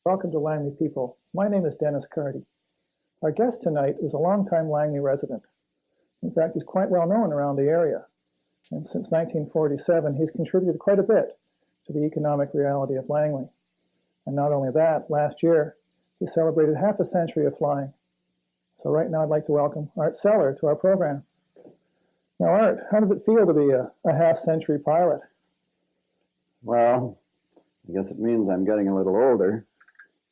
Welcome to Langley People. My name is Dennis Carty. Our guest tonight is a longtime Langley resident. In fact, he's quite well known around the area. And since 1947, he's contributed quite a bit to the economic reality of Langley. And not only that, last year, he celebrated half a century of flying. So right now, I'd like to welcome Art Seller to our program. Now, Art, how does it feel to be a half-century pilot? Well, I guess it means I'm getting a little older,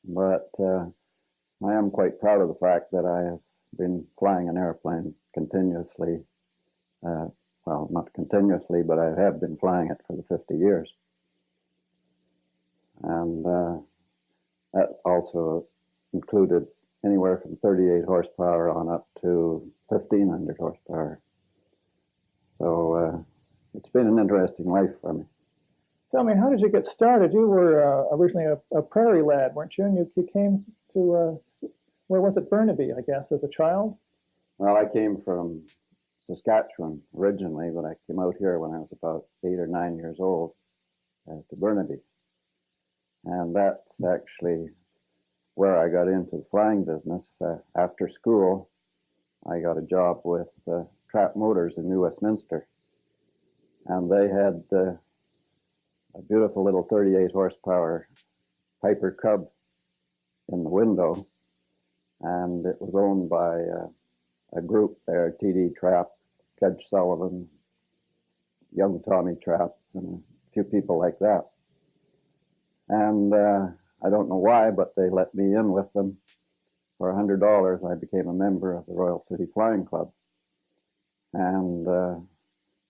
but I am quite proud of the fact that I have been flying an airplane continuously. Well, not continuously, but I have been flying it for the 50 years. And that also included anywhere from 38 horsepower on up to 1,500 horsepower. So it's been an interesting life for me. Tell me, how did you get started? You were originally a prairie lad, weren't you? And you came to, where was it, Burnaby, I guess, as a child? Well, I came from Saskatchewan originally, but I came out here when I was about 8 or 9 years old to Burnaby. And that's actually where I got into the flying business. After school, I got a job with Trapp Motors in New Westminster. And they had a beautiful little 38 horsepower Piper Cub in the window. And it was owned by a group there, T.D. Trapp, Kedge Sullivan, young Tommy Trapp, and a few people like that. And I don't know why, but they let me in with them. For $100, I became a member of the Royal City Flying Club and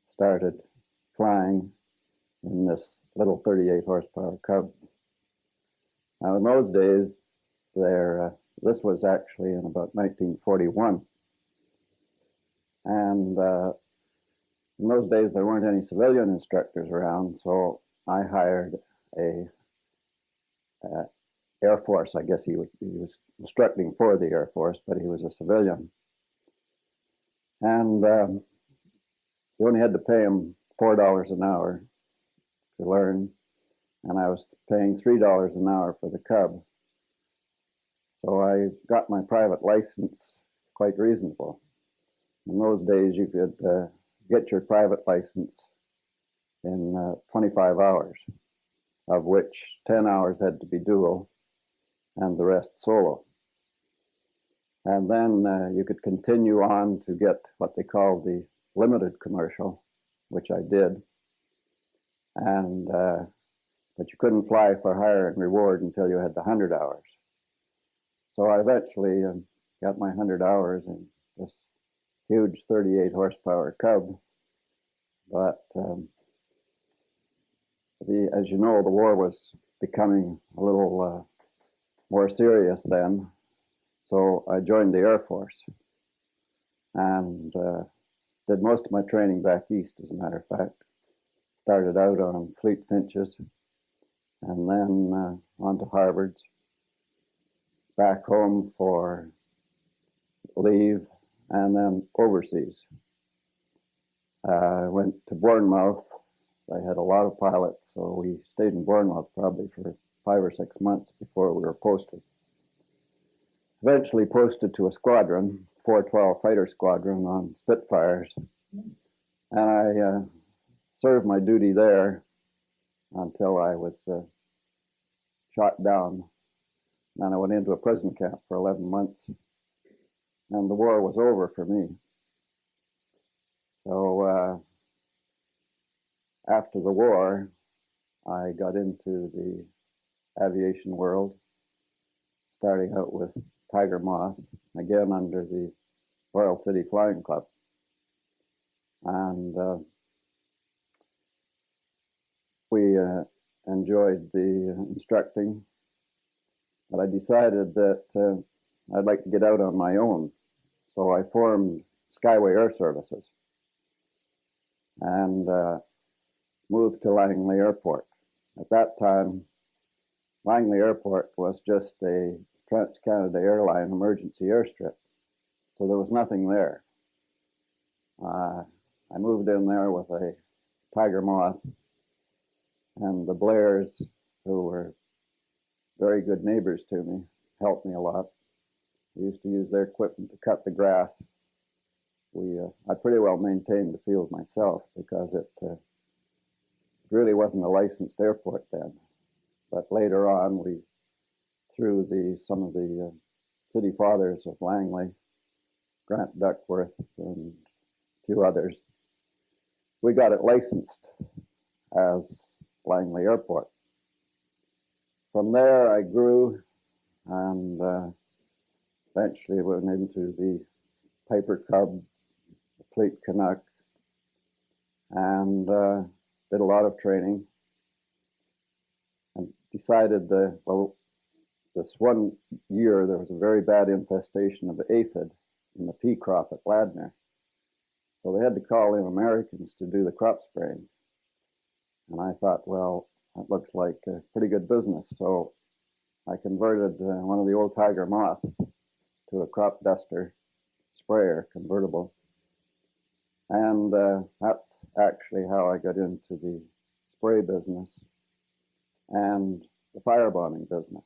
started flying in this little 38 horsepower Cub. Now, in those days, this was actually in about 1941. And in those days, there weren't any civilian instructors around, so I hired a Air Force. I guess he was instructing for the Air Force, but he was a civilian. And you only had to pay him $4 an hour to learn, and I was paying $3 an hour for the Cub. So I got my private license quite reasonable. In those days, you could get your private license in 25 hours, of which 10 hours had to be dual and the rest solo. And then you could continue on to get what they called the limited commercial, which I did. And but you couldn't fly for hire and reward until you had the 100 hours. So I eventually got my 100 hours in this huge 38 horsepower Cub. But as you know, the war was becoming a little more serious then. So I joined the Air Force and did most of my training back east, as a matter of fact. Started out on Fleet Finches and then on to Harvards, back home for leave, and then overseas. I went to Bournemouth. I had a lot of pilots, so we stayed in Bournemouth probably for 5 or 6 months before we were posted. Eventually posted to a squadron, 412 Fighter Squadron on Spitfires, and I served my duty there until I was shot down. Then I went into a prison camp for 11 months, and the war was over for me. So after the war, I got into the aviation world, starting out with Tiger Moth, again under the Royal City Flying Club. And we enjoyed the instructing, but I decided that I'd like to get out on my own. So I formed Skyway Air Services and moved to Langley Airport. At that time, Langley Airport was just a Trans-Canada Airline emergency airstrip, so there was nothing there. I moved in there with a Tiger Moth And the Blairs, who were very good neighbors to me, helped me a lot. We used to use their equipment to cut the grass. I pretty well maintained the field myself because it really wasn't a licensed airport then. But later on, through some of the city fathers of Langley, Grant Duckworth and a few others, we got it licensed as Langley Airport. From there, I grew and eventually went into the Piper Cub, the Fleet Canuck, and did a lot of training and decided this one year there was a very bad infestation of the aphid in the pea crop at Ladner. So they had to call in Americans to do the crop spraying. And I thought, well, that looks like a pretty good business. So I converted one of the old Tiger Moths to a crop duster sprayer, convertible. And that's actually how I got into the spray business and the firebombing business.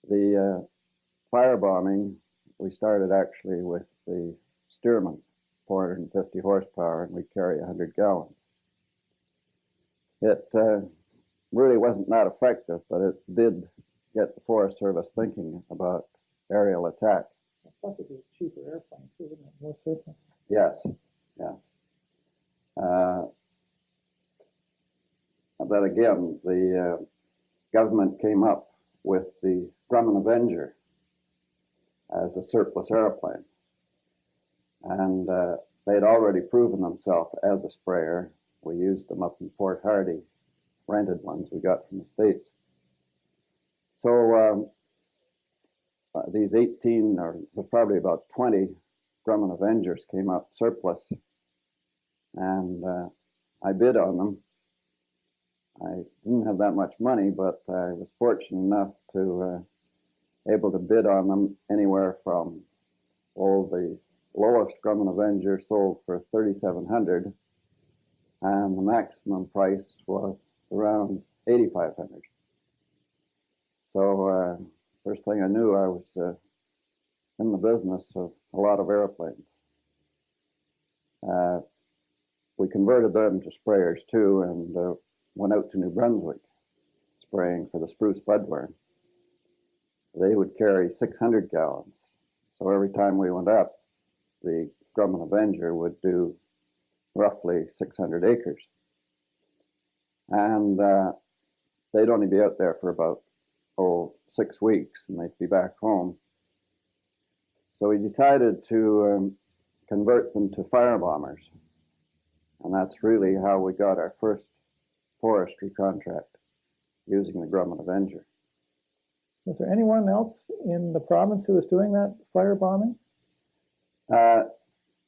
The firebombing, we started actually with the Stearman, 450 horsepower, and we carry 100 gallons. It really wasn't that effective, but it did get the Forest Service thinking about aerial attack. Plus it was a cheaper airplane too, isn't it? More surface. Yes, yes. But again, the government came up with the Grumman Avenger as a surplus airplane. And they'd already proven themselves as a sprayer. We used them up in Port Hardy, rented ones we got from the States. So these 18, or probably about 20 Grumman Avengers came up surplus, and I bid on them. I didn't have that much money, but I was fortunate enough to able to bid on them anywhere from, the lowest Grumman Avenger sold for $3,700, and the maximum price was around $8,500. So first thing I knew, I was in the business of a lot of airplanes. We converted them to sprayers too, and went out to New Brunswick spraying for the spruce budworm. They would carry 600 gallons. So every time we went up, the Grumman Avenger would do roughly 600 acres. And they'd only be out there for about 6 weeks, and they'd be back home. So we decided to convert them to firebombers. And that's really how we got our first forestry contract, using the Grumman Avenger. Was there anyone else in the province who was doing that firebombing?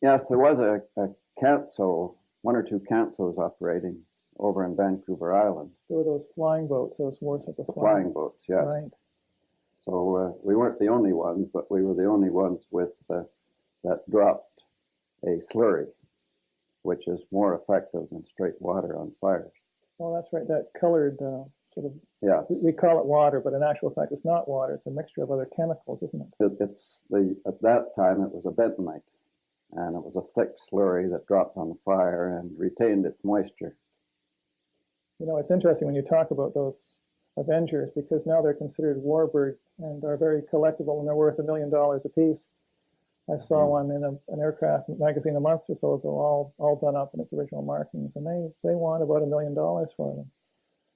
Yes, there was a Canso, one or two Cansos operating over in Vancouver Island. There were those flying boats, those warship of Flying boats, yes. Right. So we weren't the only ones, but we were the only ones with that dropped a slurry, which is more effective than straight water on fires. Oh, that's right. That colored sort of, Yes. we call it water, but in actual fact, it's not water. It's a mixture of other chemicals, isn't it? At that time, it was a bentonite, and it was a thick slurry that dropped on the fire and retained its moisture. You know, it's interesting when you talk about those Avengers, because now they're considered warbird and are very collectible, and they're worth $1 million a piece. I saw one in an aircraft magazine a month or so ago, all done up in its original markings, and they want about $1 million for them.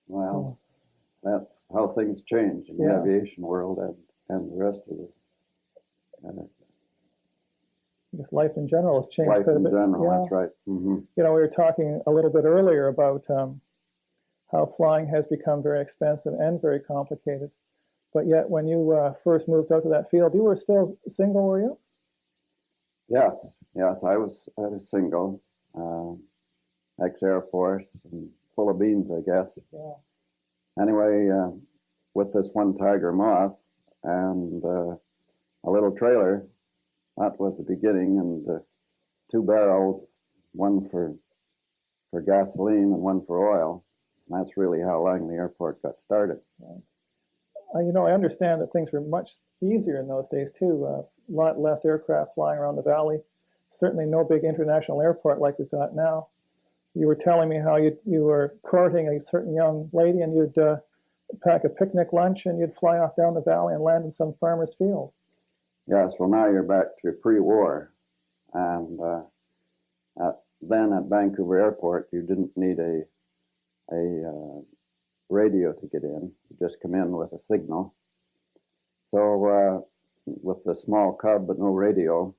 Well, that's how things change in the aviation world and the rest of it. I guess life in general has changed quite a bit. Life in general, yeah. That's right. Mm-hmm. You know, we were talking a little bit earlier about how flying has become very expensive and very complicated. But yet, when you first moved out to that field, you were still single, were you? Yes, I was single, ex-Air Force, and full of beans, I guess. Yeah. Anyway, with this one Tiger Moth and a little trailer, that was the beginning, and 2 barrels, one for for gasoline and one for oil. And that's really how Langley Airport got started. You know, I understand that things were much easier in those days too. A lot less aircraft flying around the valley. Certainly no big international airport like we've got now. You were telling me how you were courting a certain young lady, and you'd pack a picnic lunch and you'd fly off down the valley and land in some farmer's field. Yes, well, now you're back to pre-war. And then at Vancouver Airport, you didn't need a radio to get in. You just come in with a signal. So with the small cub but no radio,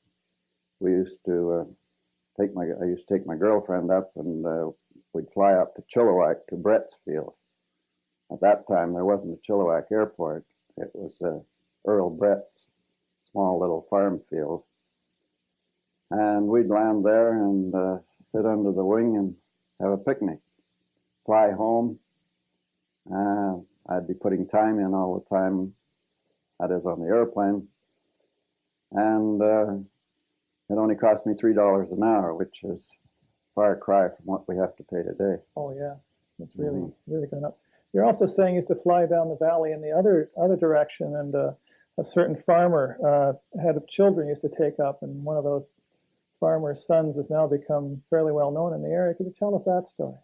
we used to I used to take my girlfriend up, and we'd fly up to Chilliwack to Brett's Field. At that time, there wasn't a Chilliwack Airport. It was Earl Brett's small little farm field. And we'd land there and sit under the wing and have a picnic. Fly home. I'd be putting time in all the time, that is on the airplane. And it only cost me $3 an hour, which is a far cry from what we have to pay today. Oh yes, it's really really gone up. You're also saying you used to fly down the valley in the other direction, and a certain farmer had children used to take up, and one of those farmer's sons has now become fairly well known in the area. Could you tell us that story?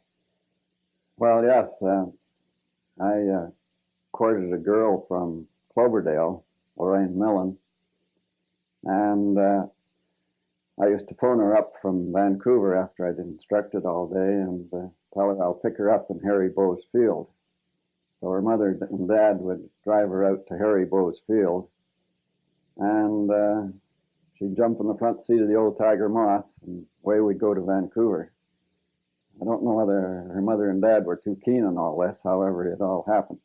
Well, yes. I courted a girl from Cloverdale, Lorraine Millen, and I used to phone her up from Vancouver after I'd instructed all day and tell her I'll pick her up in Harry Bowe's field. So her mother and dad would drive her out to Harry Bowe's field, and she'd jump in the front seat of the old Tiger Moth, and away we'd go to Vancouver. I don't know whether her mother and dad were too keen on all this, however, it all happened.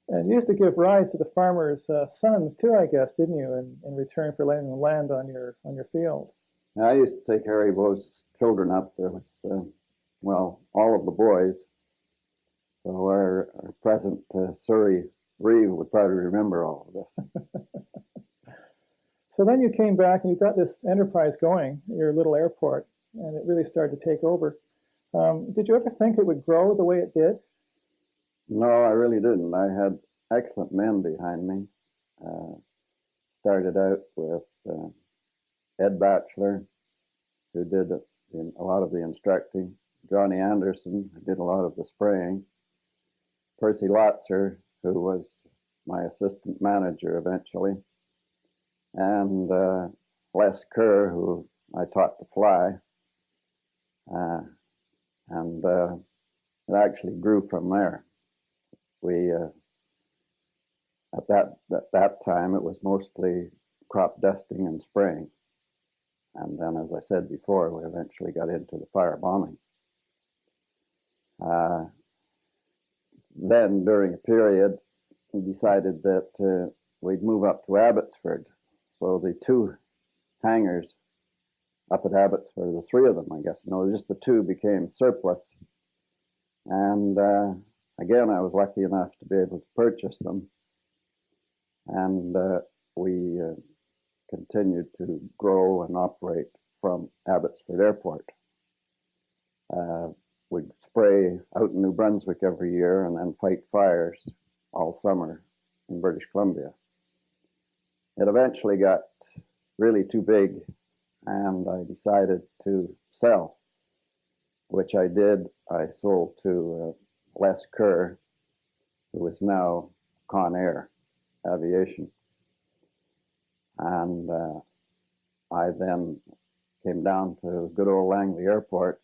And you used to give rides to the farmers' sons too, I guess, didn't you, in return for letting them land on your field? I used to take Harry Bowe's children up there with, well, all of the boys. So our present Surrey Reeve would probably remember all of this. So then you came back and you got this enterprise going, your little airport, and it really started to take over. Did you ever think it would grow the way it did? No, I really didn't. I had excellent men behind me. Started out with Ed Batchelor, who did a lot of the instructing. Johnny Anderson, who did a lot of the spraying. Percy Lotzer, who was my assistant manager eventually. And Les Kerr, who I taught to fly. And it actually grew from there. We at that time it was mostly crop dusting and spraying, and then, as I said before, we eventually got into the fire bombing. Then, during a period, we decided that we'd move up to Abbotsford. So the two hangars up at Abbotsford, the three of them, I guess, no, just the two became surplus, and again, I was lucky enough to be able to purchase them, and we continued to grow and operate from Abbotsford Airport. We'd spray out in New Brunswick every year and then fight fires all summer in British Columbia. It eventually got really too big, and I decided to sell, which I did. I sold to Les Kerr, who is now Con-Air Aviation. And I then came down to good old Langley Airport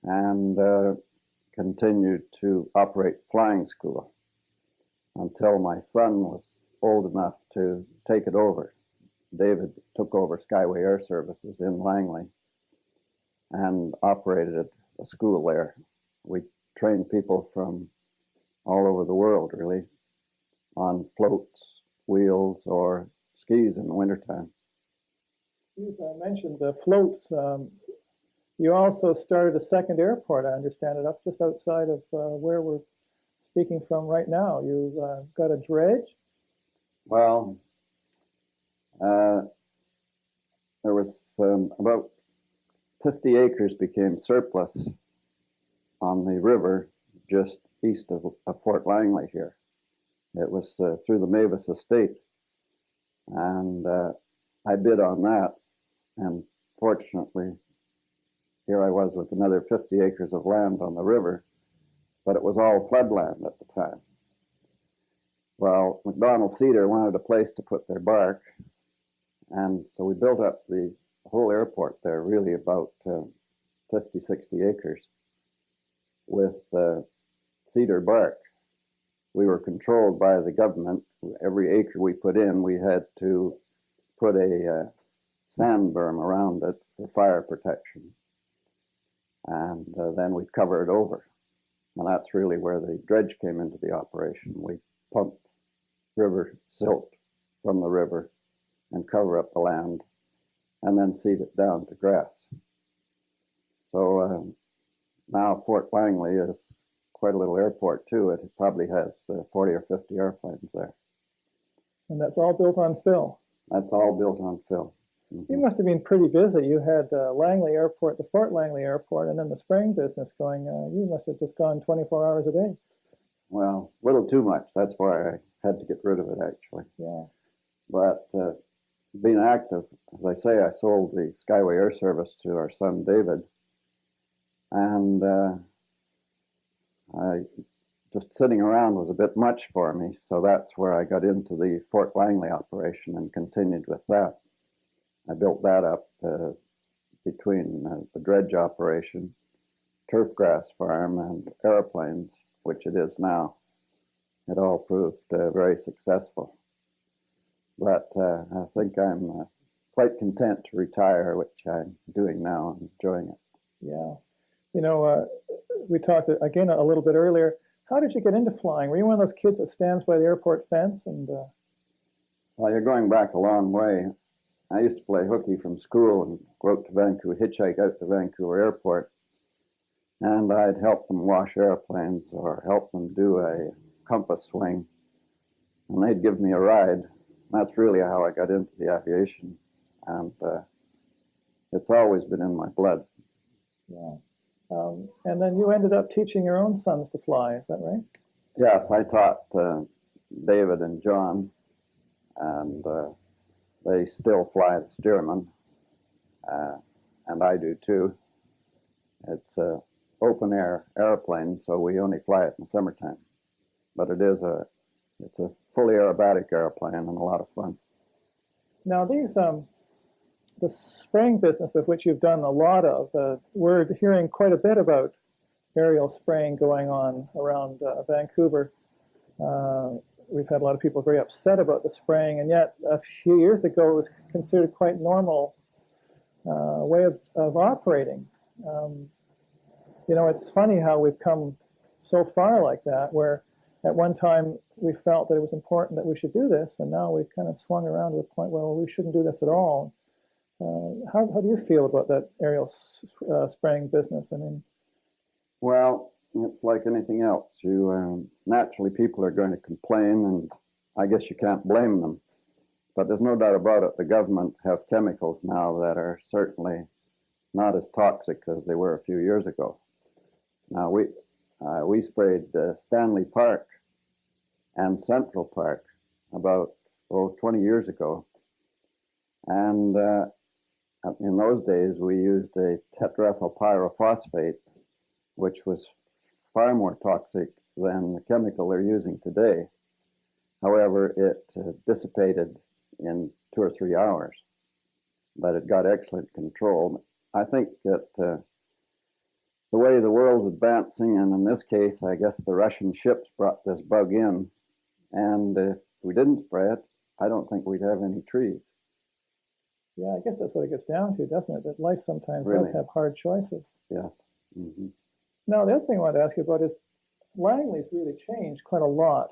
and continued to operate flying school until my son was old enough to take it over. David took over Skyway Air Services in Langley and operated a school there. We trained people from all over the world, really, on floats, wheels, or skis in the wintertime. You mentioned the floats. You also started a second airport, I understand it, up just outside of where we're speaking from right now. You've got a dredge? Well, there was about 50 acres became surplus on the river just east of Fort Langley here. It was through the Mavis estate. And I bid on that. And fortunately, here I was with another 50 acres of land on the river, but it was all floodland at the time. Well, McDonald Cedar wanted a place to put their bark, and so we built up the whole airport there, really about 50, 60 acres, with cedar bark. We were controlled by the government. Every acre we put in, we had to put a sand berm around it for fire protection. And then we'd cover it over. And that's really where the dredge came into the operation. We pumped river silt from the river and cover up the land and then seed it down to grass. So now Fort Langley is quite a little airport too. It probably has 40 or 50 airplanes there. And that's all built on fill? That's all built on fill. You must have been pretty busy. You had Langley Airport, the Fort Langley Airport, and then the spraying business going. You must have just gone 24 hours a day. Well, a little too much. That's why I had to get rid of it, actually. Yeah. But being active, as I say, I sold the Skyway Air Service to our son David, and I just sitting around was a bit much for me. So that's where I got into the Fort Langley operation and continued with that. I built that up between the dredge operation, turf grass farm, and airplanes, which it is now. It all proved very successful. But I think I'm quite content to retire, which I'm doing now and enjoying it. Yeah. You know, we talked again a little bit earlier. How did you get into flying? Were you one of those kids that stands by the airport fence? And well, you're going back a long way. I used to play hooky from school and go out to Vancouver, hitchhike out to Vancouver Airport, and I'd help them wash airplanes or help them do a compass swing, and they'd give me a ride. That's really how I got into the aviation, and it's always been in my blood. Yeah. And then you ended up teaching your own sons to fly, is that right? Yes, I taught David and John, and they still fly the Stearman, and I do too. It's an open air airplane, so we only fly it in the summertime. But it's a fully aerobatic airplane and a lot of fun. Now these the spraying business, of which you've done a lot of, we're hearing quite a bit about aerial spraying going on around Vancouver. We've had a lot of people very upset about the spraying, and yet a few years ago it was considered quite normal way of operating. You know, it's funny how we've come so far like that, where at one time we felt that it was important that we should do this, and now we've kind of swung around to the point where, well, we shouldn't do this at all. How do you feel about that aerial spraying business? I mean, well, it's like anything else. You naturally, people are going to complain, and I guess you can't blame them. But there's no doubt about it. The government have chemicals now that are certainly not as toxic as they were a few years ago. Now we sprayed Stanley Park and Central Park about 20 years ago, and in those days we used a tetraethyl pyrophosphate, which was far more toxic than the chemical they're using today. However, it dissipated in 2 or 3 hours, but it got excellent control. I think that the way the world's advancing, and in this case, I guess the Russian ships brought this bug in, and if we didn't spray it, I don't think we'd have any trees. Yeah, I guess that's what it gets down to, doesn't it? That life sometimes Really does have hard choices. Yes. Mm-hmm. Now, the other thing I wanted to ask you about is Langley's really changed quite a lot.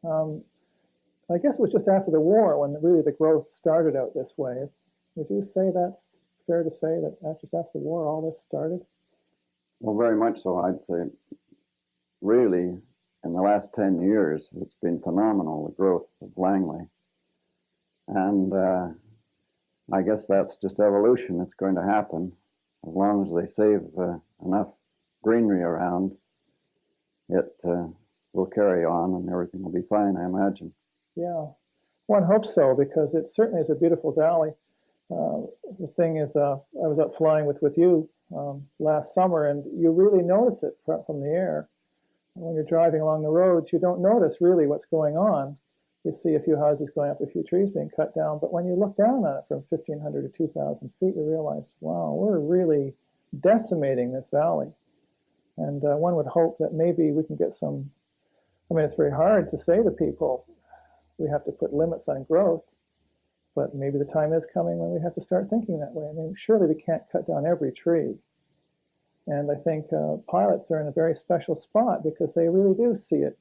I guess it was just after the war when really the growth started out this way. Would you say that's fair to say that just after the war all this started? Well, very much so. I'd say really in the last 10 years, it's been phenomenal, the growth of Langley. And I guess that's just evolution. It's going to happen. as long as they save enough greenery around, it will carry on and everything will be fine, I imagine. Yeah, one hopes so, because it certainly is a beautiful valley. The thing is, I was out flying with you last summer, and you really notice it from the air. When you're driving along the roads, you don't notice really what's going on. You see a few houses going up, a few trees being cut down, but when you look down on it from 1,500 to 2,000 feet, you realize, wow, we're really decimating this valley. And one would hope that maybe we can get some. I mean, it's very hard to say to people, we have to put limits on growth, but maybe the time is coming when we have to start thinking that way. I mean, surely we can't cut down every tree. And I think pilots are in a very special spot because they really do see it,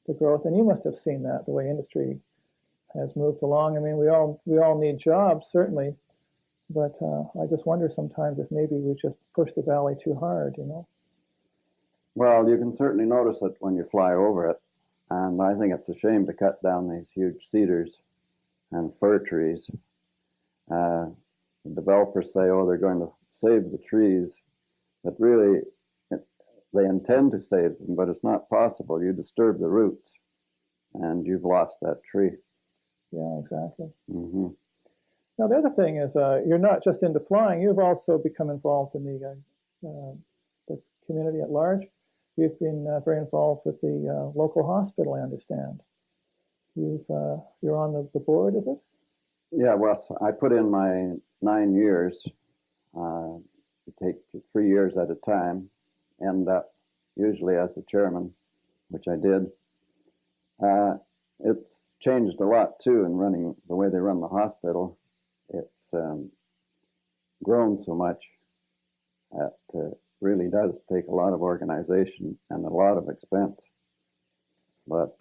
the growth. And you must have seen that, the way industry has moved along. I mean, we all need jobs, certainly, but I just wonder sometimes if maybe we just push the valley too hard, you know? Well, you can certainly notice it when you fly over it. And I think it's a shame to cut down these huge cedars and fir trees. The developers say, oh, they're going to save the trees, but really they intend to save them, but it's not possible. You disturb the roots and you've lost that tree. Yeah, exactly. Mm-hmm. Now, the other thing is you're not just into flying, you've also become involved in the community at large. You've been very involved with the local hospital, I understand. You're on the board, is it? Yeah, well, I put in my 9 years. You take 3 years at a time, end up usually as the chairman, which I did. It's changed a lot, too, in running the way they run the hospital. It's grown so much that really does take a lot of organization and a lot of expense. But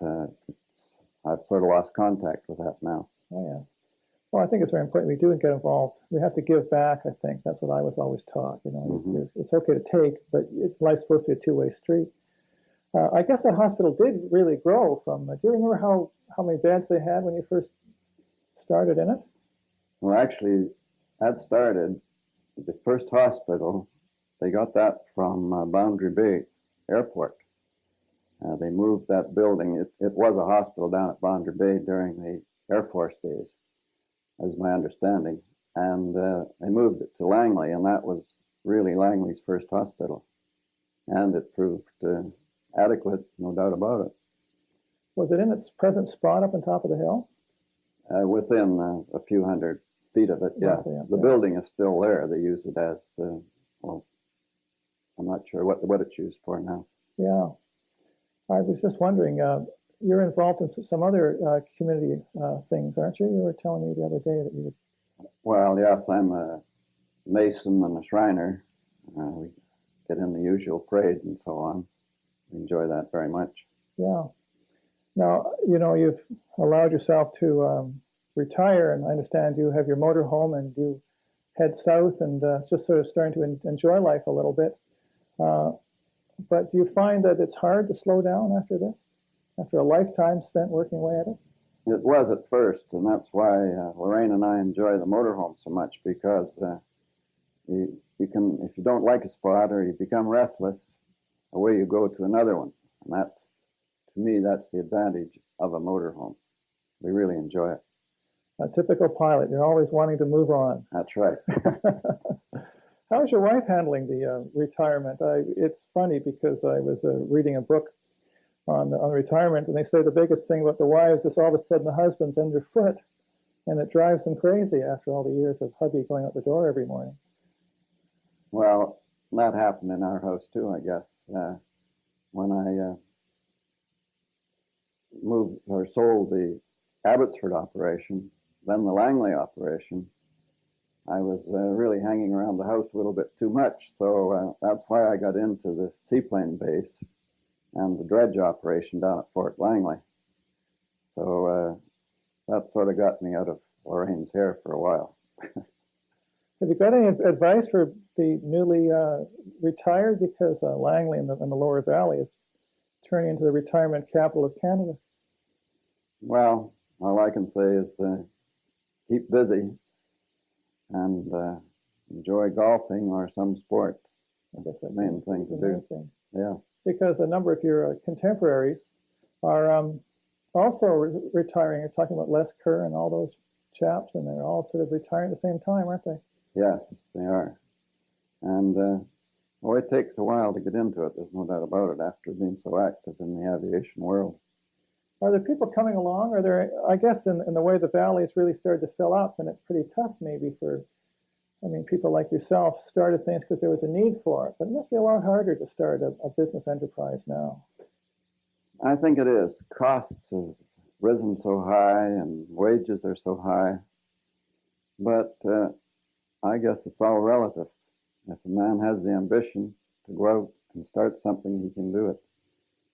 I've sort of lost contact with that now. Oh, yeah. Well, I think it's very important we do get involved. We have to give back, I think. That's what I was always taught. You know, Mm-hmm. It's okay to take, but life's supposed to be a two-way street. I guess that hospital did really grow from. Do you remember how many beds they had when you first started in it? Well, actually, that started, the first hospital, they got that from Boundary Bay Airport. They moved that building. It was a hospital down at Boundary Bay during the Air Force days, as my understanding. And they moved it to Langley, and that was really Langley's first hospital. And it proved adequate, no doubt about it. Was it in its present spot up on top of the hill? Within a few hundred feet of it, yes. The building is still there. They use it as, well, I'm not sure what it's used for now. Yeah. I was just wondering, you're involved in some other community things, aren't you? You were telling me the other day that you would. Well, yes, I'm a mason and a shriner. We get in the usual parade and so on. We enjoy that very much. Yeah. Now, you know, you've allowed yourself to retire, and I understand you have your motorhome and you head south and just sort of starting to enjoy life a little bit. But do you find that it's hard to slow down after this? After a lifetime spent working away at it? It was at first, and that's why Lorraine and I enjoy the motorhome so much, because you can, if you don't like a spot or you become restless, away you go to another one. And that's, to me, that's the advantage of a motorhome. We really enjoy it. A typical pilot, you're always wanting to move on. That's right. How's your wife handling the retirement? It's funny because I was reading a book on retirement, and they say the biggest thing about the wives is all of a sudden the husband's underfoot, and it drives them crazy after all the years of hubby going out the door every morning. Well, that happened in our house too, I guess. When I moved or sold the Abbotsford operation, then the Langley operation, I was really hanging around the house a little bit too much. So that's why I got into the seaplane base and the dredge operation down at Fort Langley. So that sort of got me out of Lorraine's hair for a while. Have you got any advice for the newly retired? Because Langley in the Lower Valley is turning into the retirement capital of Canada. Well, all I can say is keep busy and enjoy golfing or some sport. I guess That's that's the main thing to the main do. thing. Yeah. Because a number of your contemporaries are also retiring. You're talking about Les Kerr and all those chaps, and they're all sort of retiring at the same time, aren't they? Yes, they are. And well, it takes a while to get into it. There's no doubt about it. After being so active in the aviation world. Are there people coming along? Are there? I guess in the way the valley's really started to fill up, and it's pretty tough maybe for. I mean, people like yourself started things because there was a need for it, but it must be a lot harder to start a business enterprise now. I think it is. Costs have risen so high and wages are so high. But I guess it's all relative. If a man has the ambition to go out and start something, he can do it.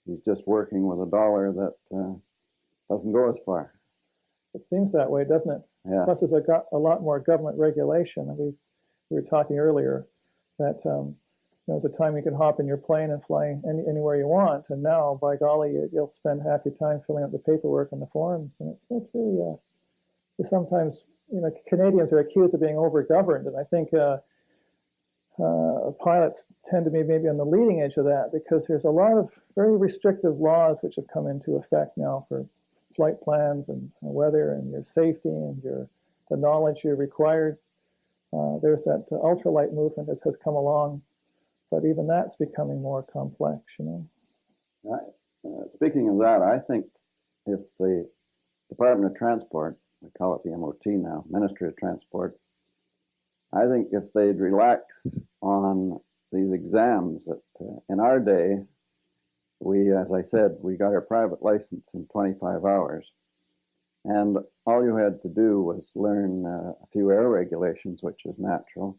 He's just working with a dollar that doesn't go as far. It seems that way, doesn't it? Yeah. Plus, there's a lot more government regulation. We were talking earlier that there was a time you could hop in your plane and fly anywhere you want, and now, by golly, you'll spend half your time filling out the paperwork and the forms, and it's really sometimes Canadians are accused of being over-governed, and I think pilots tend to be maybe on the leading edge of that because there's a lot of very restrictive laws which have come into effect now for flight plans and weather and your safety and the knowledge you're required. There's that ultralight movement that has come along, but even that's becoming more complex, Speaking of that, I think if the Department of Transport, we call it the MOT now, Ministry of Transport, I think if they'd relax on these exams that in our day, as I said, we got our private license in 25 hours. And all you had to do was learn a few air regulations, which is natural,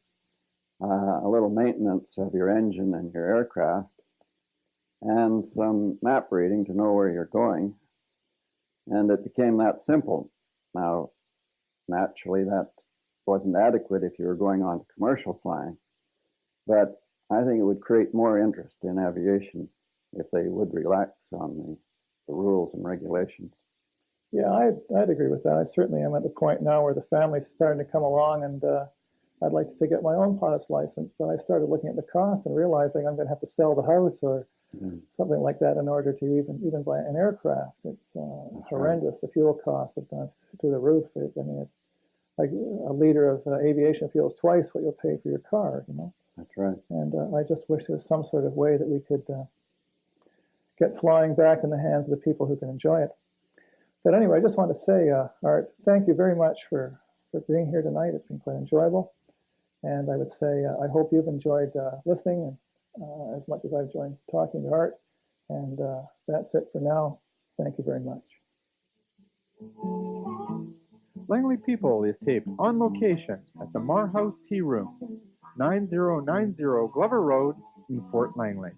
a little maintenance of your engine and your aircraft, and some map reading to know where you're going. And it became that simple. Now, naturally, that wasn't adequate if you were going on to commercial flying, but I think it would create more interest in aviation if they would relax on the rules and regulations. Yeah, I'd agree with that. I certainly am at the point now where the family's starting to come along, and I'd like to get my own pilot's license, but I started looking at the costs and realizing I'm going to have to sell the house or something like that in order to even buy an aircraft. It's horrendous. Right. The fuel costs have gone through the roof. I mean, it's like a liter of aviation fuel is twice what you'll pay for your car, That's right. And I just wish there was some sort of way that we could get flying back in the hands of the people who can enjoy it. But anyway, I just want to say, Art, thank you very much for being here tonight. It's been quite enjoyable. And I would say I hope you've enjoyed listening as much as I've enjoyed talking to Art. And that's it for now. Thank you very much. Langley People is taped on location at the Mar House Tea Room, 9090 Glover Road in Fort Langley.